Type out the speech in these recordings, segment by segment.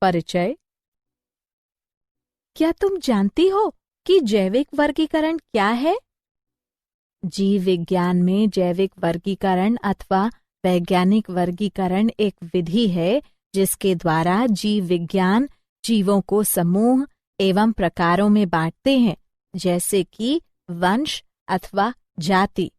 परिचय। क्या तुम जानती हो कि जैविक वर्गीकरण क्या है? जीव विज्ञान में जैविक वर्गीकरण अथवा वैज्ञानिक वर्गीकरण एक विधि है जिसके द्वारा जीव विज्ञान जीवों को समूह एवं प्रकारों में बांटते हैं, जैसे कि वंश अथवा जाति।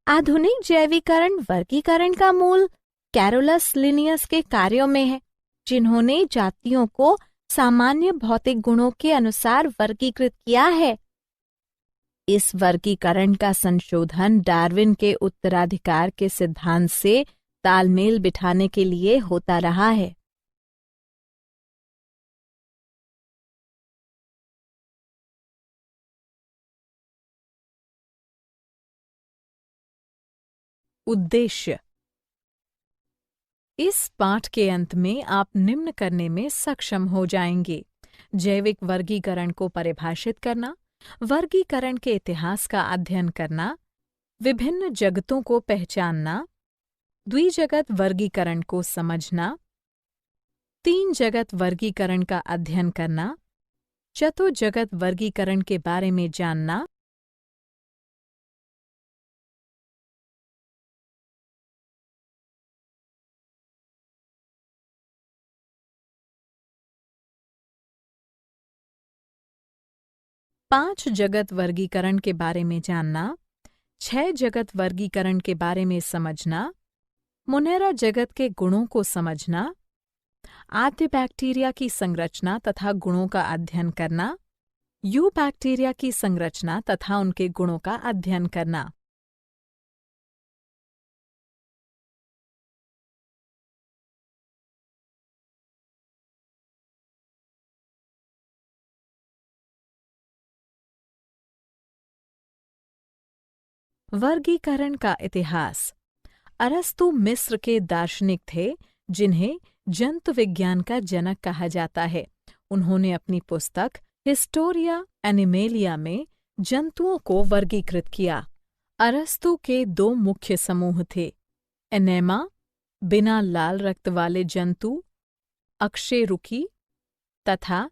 आधुनिक जैविकरण वर्गीकरण का मूल कैरोलस लिनियस के कार्यों में है, जिन्होंने जातियों को सामान्य भौतिक गुणों के अनुसार वर्गीकृत किया है। इस वर्गीकरण का संशोधन डार्विन के उत्तराधिकार के सिद्धांत से तालमेल बिठाने के लिए होता रहा है। उद्देश्य। इस पाठ के अंत में आप निम्न करने में सक्षम हो जाएंगे: जैविक वर्गीकरण को परिभाषित करना, वर्गीकरण के इतिहास का अध्ययन करना, विभिन्न जगतों को पहचानना, द्विजगत वर्गीकरण को समझना, तीन जगत वर्गीकरण का अध्ययन करना, चतुर्जगत वर्गीकरण के बारे में जानना, पांच जगत वर्गीकरण के बारे में जानना, छह जगत वर्गीकरण के बारे में समझना, मोनेरा जगत के गुणों को समझना, आद्य बैक्टीरिया की संरचना तथा गुणों का अध्ययन करना, यू बैक्टीरिया की संरचना तथा उनके गुणों का अध्ययन करना। वर्गीकरण का इतिहास। अरस्तु मिस्र के दार्शनिक थे जिन्हें जंतु विज्ञान का जनक कहा जाता है। उन्होंने अपनी पुस्तक हिस्टोरिया एनिमेलिया में जंतुओं को वर्गीकृत किया। अरस्तु के दो मुख्य समूह थे: एनेमा, बिना लाल रक्त वाले जंतु अकशेरुकी, तथा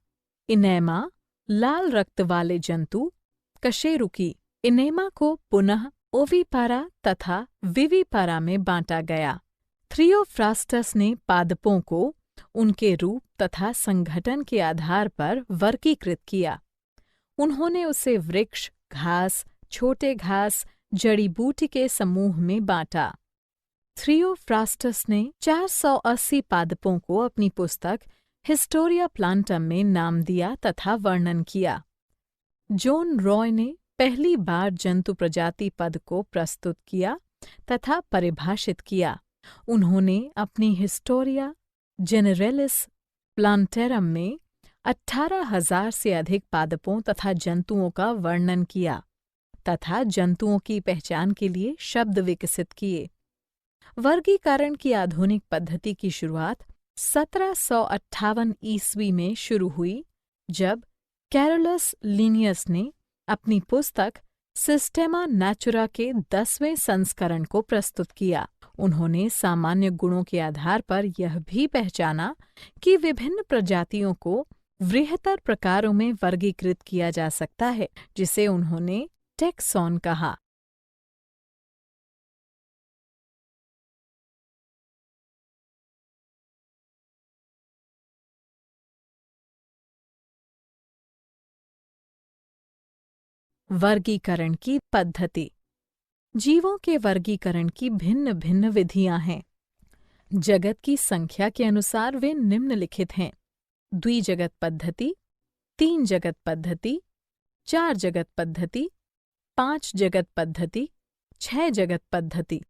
इनेमा, लाल रक्त वाले जंतु कशेरुकी। इनेमा को पुनः ओविपारा तथा विविपारा में बांटा गया। थ्रियोफ्रास्टस ने पादपों को उनके रूप तथा संगठन के आधार पर वर्गीकृत किया। उन्होंने उसे वृक्ष, घास, छोटे घास, जड़ी बूटी के समूह में बांटा। थ्रियोफ्रास्टस ने 480 पादपों को अपनी पुस्तक हिस्टोरिया प्लांटम में नाम दिया तथा वर्णन किया। जॉन रॉय ने पहली बार जंतु प्रजाति पद को प्रस्तुत किया तथा परिभाषित किया। उन्होंने अपनी हिस्टोरिया जेनेरेलिस प्लांटेरम में 18,000 से अधिक पादपों तथा जंतुओं का वर्णन किया तथा जंतुओं की पहचान के लिए शब्द विकसित किए। वर्गीकरण की आधुनिक पद्धति की शुरुआत 1758 ईस्वी में शुरू हुई, जब कैरोलस लिनियस ने अपनी पुस्तक सिस्टेमा नेचुरा के 10वें संस्करण को प्रस्तुत किया। उन्होंने सामान्य गुणों के आधार पर यह भी पहचाना कि विभिन्न प्रजातियों को वृहत्तर प्रकारों में वर्गीकृत किया जा सकता है, जिसे उन्होंने टेक्सॉन कहा। वर्गीकरण की पद्धति। जीवों के वर्गीकरण की भिन्न भिन्न विधियां हैं। जगत की संख्या के अनुसार वे निम्नलिखित हैं: द्विजगत पद्धति, तीन जगत पद्धति, चार जगत पद्धति, पांच जगत पद्धति, छह जगत पद्धति।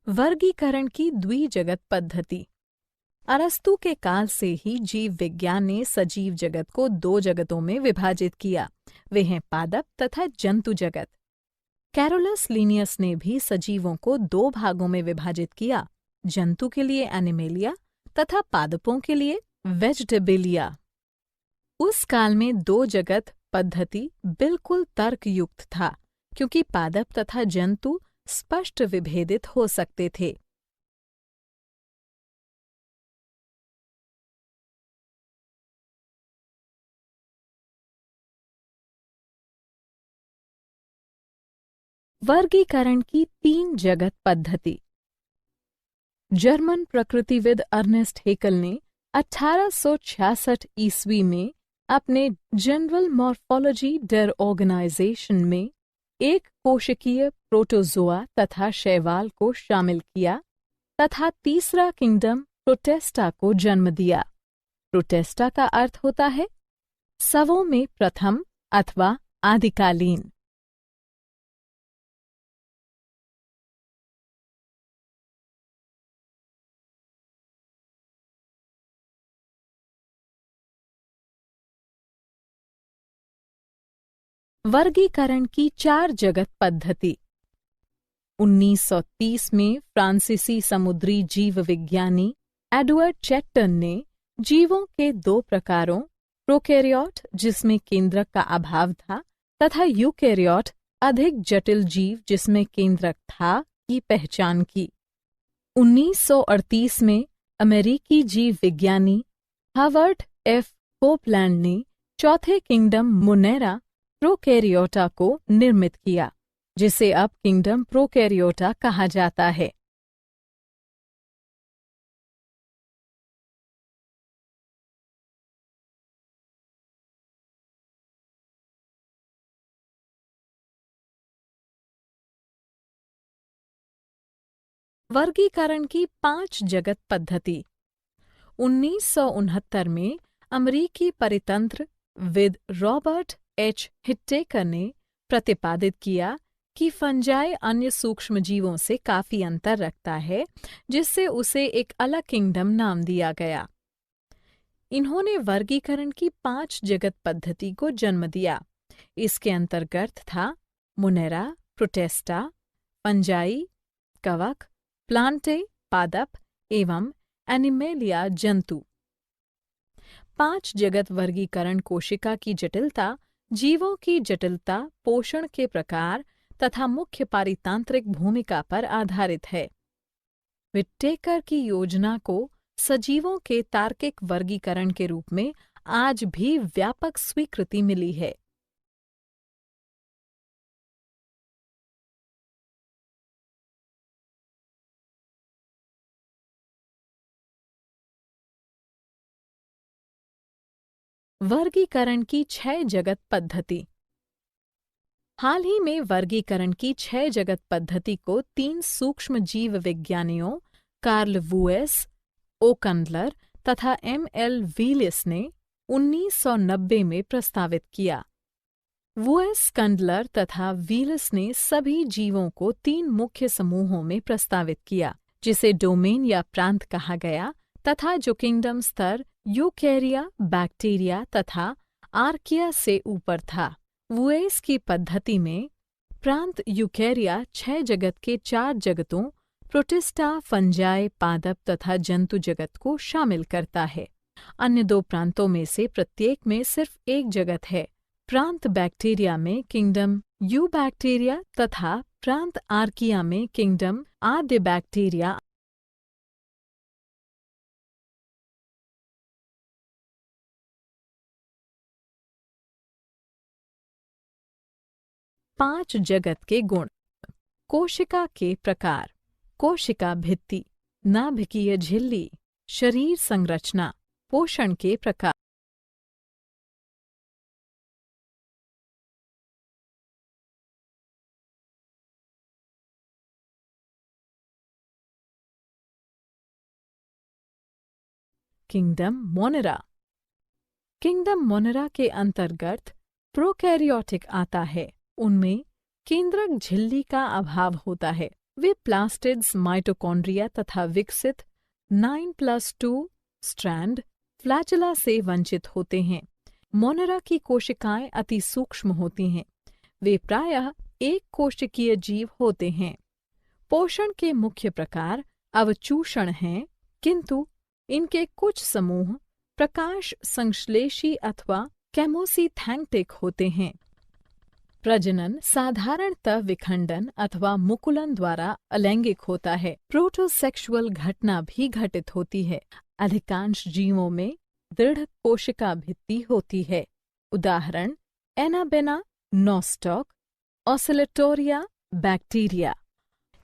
वर्गीकरण की द्विजगत पद्धति। अरस्तु के काल से ही जीव विज्ञान ने सजीव जगत को दो जगतों में विभाजित किया। वे हैं पादप तथा जंतु जगत। कैरोलस लिनियस ने भी सजीवों को दो भागों में विभाजित किया: जंतु के लिए एनिमेलिया तथा पादपों के लिए वेजिटेबिलिया। उस काल में दो जगत पद्धति बिल्कुल तर्कयुक्त था, क्योंकि पादप तथा जंतु स्पष्ट विभेदित हो सकते थे। वर्गीकरण की 3 जगत पद्धति। जर्मन प्रकृतिविद अर्नेस्ट हेकल ने 1866 ईस्वी में अपने जनरल मॉर्फोलॉजी डेर ऑर्गेनाइजेशन में एक कोशिकीय प्रोटोजोआ तथा शैवाल को शामिल किया तथा तीसरा किंगडम प्रोटेस्टा को जन्म दिया। प्रोटेस्टा का अर्थ होता है सवों में प्रथम अथवा आदिकालीन। वर्गीकरण की 4 जगत पद्धति। 1930 में फ्रांसीसी समुद्री जीव विज्ञानी एडवर्ड चैटन ने जीवों के 2 प्रकारों, प्रोकैरियोट जिसमें केंद्रक का अभाव था तथा यूकैरियोट अधिक जटिल जीव जिसमें केंद्रक था, की पहचान की। 1938 में अमेरिकी जीव विज्ञानी हावर्ड एफ कोपलैंड ने चौथे किंगडम मोनेरा प्रोकैरियोटा को निर्मित किया, जिसे अब किंगडम प्रोकैरियोटा कहा जाता है। वर्गीकरण की 5 जगत पद्धति। 1969 में अमेरिकी परितंत्र विद रॉबर्ट एच हिट्टेकर ने प्रतिपादित किया कि फंजाई अन्य सूक्ष्मजीवों से काफी अंतर रखता है, जिससे उसे एक अलग किंगडम नाम दिया गया। इन्होंने वर्गीकरण की 5 जगत पद्धति को जन्म दिया। इसके अंतर्गत था मोनेरा, प्रोटेस्टा, फंजाई, कवक, प्लांटे, पादप एवं एनिमेलिया जंतु। 5 जगत वर्गीकरण कोशिका की जटिलता, जीवों की जटिलता, पोषण के प्रकार तथा मुख्य पारितांत्रिक भूमिका पर आधारित है। विट्टेकर की योजना को सजीवों के तार्किक वर्गीकरण के रूप में आज भी व्यापक स्वीकृति मिली है। वर्गीकरण की 6 जगत पद्धति। हाल ही में वर्गीकरण की 6 जगत पद्धति को 3 सूक्ष्म जीव विज्ञानियों कार्ल वुएस, ओ कंडलर तथा एम.एल. व्हीलिस ने 1990 में प्रस्तावित किया। वुएस, कंडलर तथा व्हीलिस ने सभी जीवों को 3 मुख्य समूहों में प्रस्तावित किया, जिसे डोमेन या प्रांत कहा गया तथा जो किंगडम स्तर यूकैरिया, बैक्टीरिया तथा आर्किया से ऊपर था। वुएस की पद्धति में प्रांत यूकैरिया 6 जगत के 4 जगतों प्रोटिस्टा, फंजाई, पादप तथा जंतु जगत को शामिल करता है। अन्य 2 प्रांतों में से प्रत्येक में सिर्फ एक जगत है। प्रांत बैक्टीरिया में किंगडम यूबैक्टीरिया तथा प्रांत आर्किया में किंगडम आद्य बैक्टीरिया। पांच जगत के गुण। कोशिका के प्रकार, कोशिका भित्ति, नाभिकीय झिल्ली, शरीर संरचना, पोषण के प्रकार। Kingdom Monera. किंगडम मोनेरा के अंतर्गत प्रोकैरियोटिक आता है। उनमें केंद्रक झिल्ली का अभाव होता है। वे प्लास्टिड्स, माइटोकॉन्ड्रिया तथा विकसित 9+2 स्ट्रैंड फ्लैचेला से वंचित होते हैं। मोनेरा की कोशिकाएं अति सूक्ष्म होती हैं। वे प्रायः एक कोशिकीय जीव होते हैं। पोषण के मुख्य प्रकार अवचूषण हैं, किंतु इनके कुछ समूह प्रकाश संश्लेषी अथवा केमोसिथैंक्टिक होते हैं। प्रजनन साधारणतः विखंडन अथवा मुकुलन द्वारा अलैंगिक होता है। प्रोटोसेक्सुअल घटना भी घटित होती है। अधिकांश जीवों में दृढ़ कोशिका भित्ति होती है। उदाहरण anabaena, nostoc, Oscillatoria bacteria.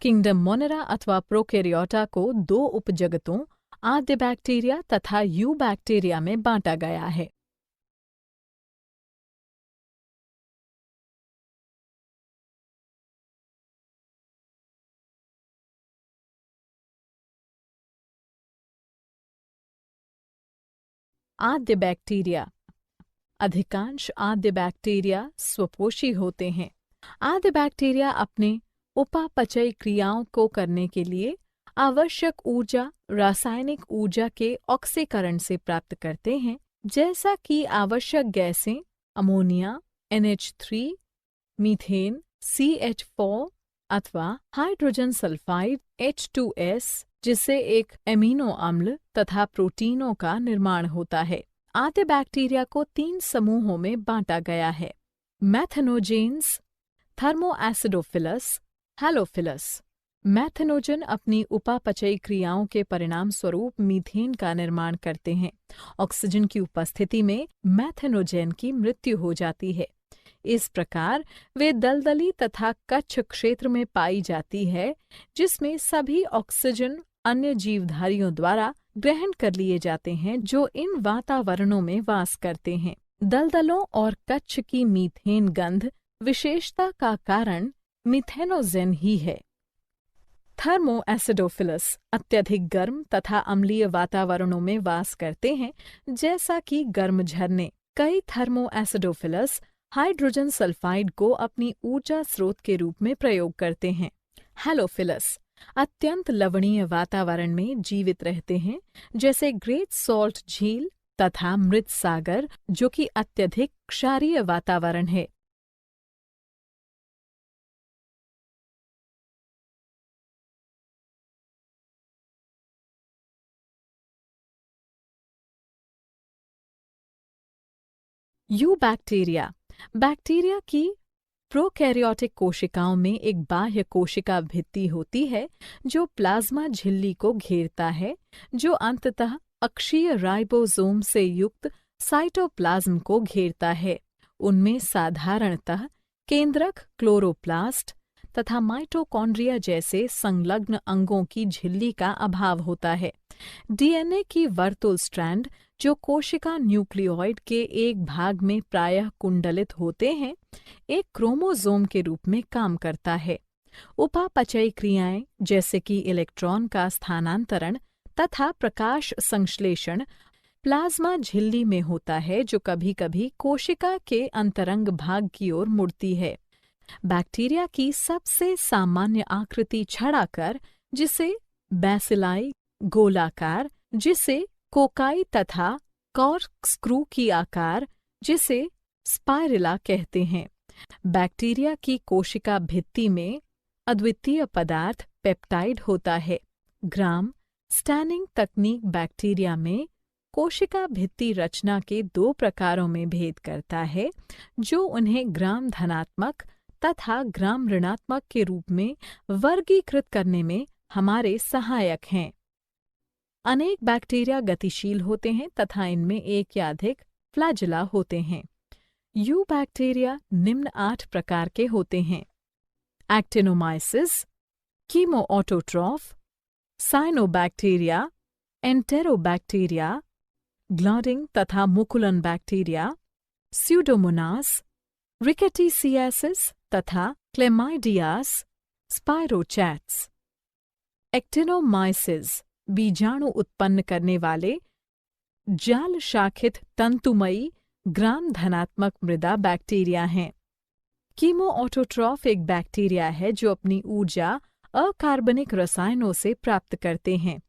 Kingdom Monera अथवा प्रोकैरियोटा को 2 उपजगतों आद्य बैक्टीरिया तथा यू बैक्टीरिया में बांटा गया है। आद्य बैक्टीरिया। अधिकांश आद्य बैक्टीरिया स्वपोषी होते हैं। आद्य बैक्टीरिया अपने उपापचयी क्रियाओं को करने के लिए आवश्यक ऊर्जा रासायनिक ऊर्जा के ऑक्सीकरण से प्राप्त करते हैं, जैसा कि आवश्यक गैसें अमोनिया, NH3, मीथेन, CH4 अथवा हाइड्रोजन सल्फाइड H2S, जिससे एक एमिनो अम्ल तथा प्रोटीनों का निर्माण होता है। आद्य बैक्टीरिया को 3 समूहों में बांटा गया है: मैथेनोजेन्स, थर्मोएसिडोफिलस, हैलोफिलस। मैथेनोजन अपनी उपापचयी क्रियाओं के परिणाम स्वरूप मीथेन का निर्माण करते हैं। ऑक्सीजन की उपस्थिति में मैथेनोजेन की मृत्यु हो जाती है। इस प्रकार वे दलदली तथा कच्छ क्षेत्र में पाई जाती है, जिसमें सभी ऑक्सीजन अन्य जीवधारियों द्वारा ग्रहण कर लिए जाते हैं जो इन वातावरणों में वास करते हैं। दलदलों और कच्छ की मीथेन गंध विशेषता का कारण मीथेनोजेन ही है। थर्मोएसिडोफिलस अत्यधिक गर्म तथा अम्लीय वातावरणों में वास करते हैं, जैसा कि गर्म झरने। कई थर्मोएसिडोफिलस हाइड्रोजन सल्फाइड को अपनी ऊर्जा स्रोत के रूप में प्रयोग करते हैं। हैलोफिलस अत्यंत लवणीय वातावरण में जीवित रहते हैं, जैसे ग्रेट सॉल्ट झील तथा मृत सागर, जो कि अत्यधिक क्षारीय वातावरण है। You bacteria. बैक्टीरिया की प्रोकैरियोटिक कोशिकाओं में एक बाह्य कोशिका भित्ति होती है जो प्लाज्मा झिल्ली को घेरता है, जो अंततः अक्षीय राइबोसोम से युक्त साइटोप्लाज्म को घेरता है। उनमें साधारणतः केंद्रक, क्लोरोप्लास्ट तथा माइटोकॉन्ड्रिया जैसे संलग्न अंगों की झिल्ली का अभाव होता है। डीएनए की वर्तुल स्ट्रैंड, जो कोशिका न्यूक्लियोइड के एक भाग में प्रायः कुंडलित होते हैं, एक क्रोमोसोम के रूप में काम करता है। उपापचयी क्रियाएं जैसे कि इलेक्ट्रॉन का स्थानांतरण तथा प्रकाश संश्लेषण प्लाज्मा झिल्ली में होता है, जो कभी-कभी कोशिका के अंतरंग भाग की ओर मुड़ती है। बैक्टीरिया की सबसे सामान्य आकृति छड़ाकर, जिसे बैसिलाई गोलाकार, जिसे कोकाई तथा कॉर्कस्क्रू की आकार, जिसे स्पाइरला कहते हैं। बैक्टीरिया की कोशिका भित्ति में अद्वितीय पदार्थ पेप्टाइड होता है। ग्राम स्टैनिंग तकनीक बैक्टीरिया में कोशिका भित्ति रचना के 2 प्रकारों में भेद करता है, जो उन्हें ग्राम धनात्मक तथा ग्राम ऋणात्मक के रूप में वर्गीकृत करने में हमारे सहायक हैं। अनेक बैक्टीरिया गतिशील होते हैं तथा इनमें एक या अधिक फ्लैजेला होते हैं। यू बैक्टीरिया निम्न 8 प्रकार के होते हैं: एक्टिनोमाइसिस, कीमोऑटोट्रॉफ, साइनोबैक्टीरिया, एंटेरोबैक्टीरिया, ग्लॉडिंग तथा मुकुलन बैक्टीरिया, स्यूडोमोनास, रिकेटिसियासिस तथा क्लेमाइडियास, स्पाइरोचैट्स। एक्टिनोमाइसिस बीजाणु उत्पन्न करने वाले जाल शाखित तंतुमयी ग्राम धनात्मक मृदा बैक्टीरिया हैं। कीमोऑटोट्रॉफ एक बैक्टीरिया है जो अपनी ऊर्जा अकार्बनिक रसायनों से प्राप्त करते हैं।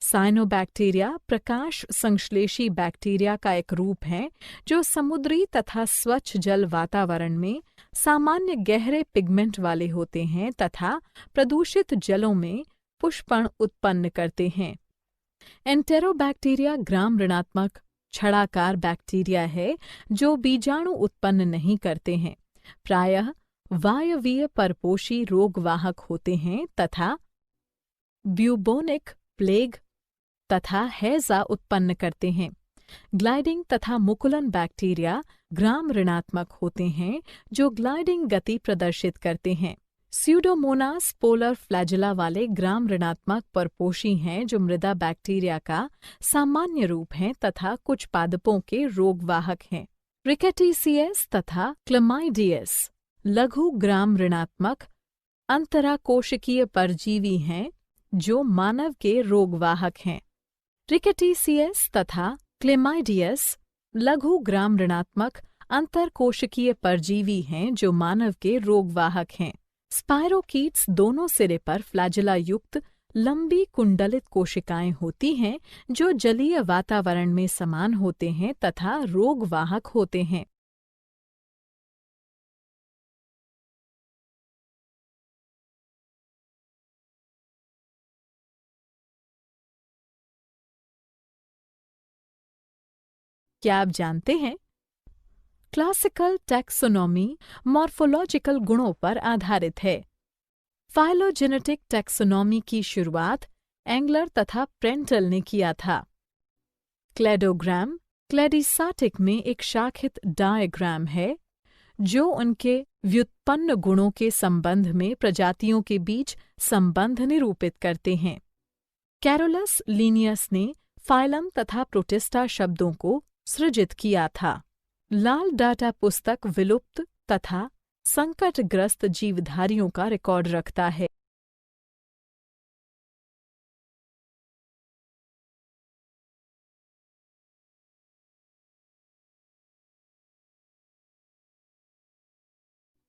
साइनोबैक्टीरिया प्रकाश संश्लेषी बैक्टीरिया का एक रूप है जो समुद्री तथा स्वच्छ जल वातावरण में सामान्य गहरे पिगमेंट वाले होते हैं तथा प्रदूषित जलों में पुष्पण उत्पन्न करते हैं। एंटेरोबैक्टीरिया ग्राम ऋणात्मक छड़ाकार बैक्टीरिया है जो बीजाणु उत्पन्न नहीं करते हैं, प्रायः वायवीय परपोषी रोगवाहक होते हैं तथा ब्यूबोनिक प्लेग तथा हैजा उत्पन्न करते हैं। ग्लाइडिंग तथा मुकुलन बैक्टीरिया ग्राम ऋणात्मक होते हैं जो ग्लाइडिंग गति प्रदर्शित करते हैं। स्यूडोमोनास पोलर फ्लैजेला वाले ग्राम ऋणात्मक परपोषी हैं जो मृदा बैक्टीरिया का सामान्य रूप हैं तथा कुछ पादपों के रोगवाहक हैं। रिकेटिसियस तथा क्लमाइडियस लघु ग्राम ऋणात्मक अंतराकोशिकीय परजीवी हैं जो मानव के रोगवाहक हैं। रिकेटिसियस तथा क्लेमाइडियस लघु ग्राम ऋणात्मक अंतरकोशिकीय परजीवी हैं जो मानव के रोगवाहक हैं। स्पाइरोकीट्स दोनों सिरे पर फ्लैजेला युक्त लंबी कुंडलित कोशिकाएं होती हैं जो जलीय वातावरण में समान होते हैं तथा रोगवाहक होते हैं। क्या आप जानते हैं? क्लासिकल टैक्सोनॉमी मॉर्फोलॉजिकल गुणों पर आधारित है। फाइलोजेनेटिक टैक्सोनॉमी की शुरुआत एंगलर तथा प्रेंटल ने किया था। क्लेडोग्राम क्लेडिसाटिक में एक शाखित डायग्राम है जो उनके व्युत्पन्न गुणों के संबंध में प्रजातियों के बीच संबंध निरूपित करते हैं। कैरोलस लीनियस ने फाइलम तथा प्रोटिस्टा शब्दों को सृजित किया था। लाल डाटा पुस्तक विलुप्त तथा संकटग्रस्त जीवधारियों का रिकॉर्ड रखता है।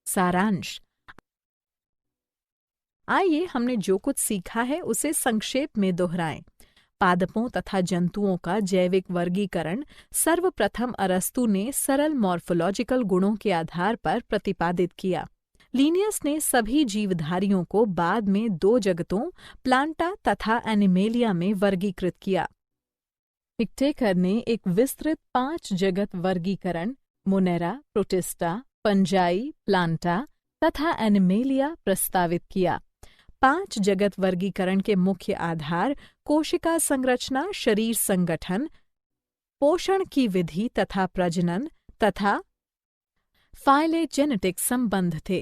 सारांश। आइए हमने जो कुछ सीखा है उसे संक्षेप में दोहराएं। पादपों तथा जंतुओं का जैविक वर्गीकरण सर्वप्रथम अरस्तु ने सरल मॉर्फोलॉजिकल गुणों के आधार पर प्रतिपादित किया। लीनियस ने सभी जीवधारियों को बाद में 2 जगतों प्लांटा तथा एनिमेलिया में वर्गीकृत किया। पिक्टेकर ने एक विस्तृत 5 जगत वर्गीकरण मोनेरा, प्रोटिस्टा, पंजाई, प्लांटा तथा एनिमेलिया प्रस्तावित किया। 5 जगत वर्गीकरण के मुख्य आधार कोशिका संरचना, शरीर संगठन, पोषण की विधि तथा प्रजनन तथा फाइलेजेनेटिक संबंध थे।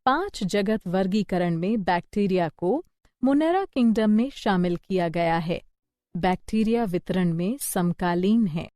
5 जगत वर्गीकरण में बैक्टीरिया को मोनेरा किंगडम में शामिल किया गया है। बैक्टीरिया वितरण में समकालीन है।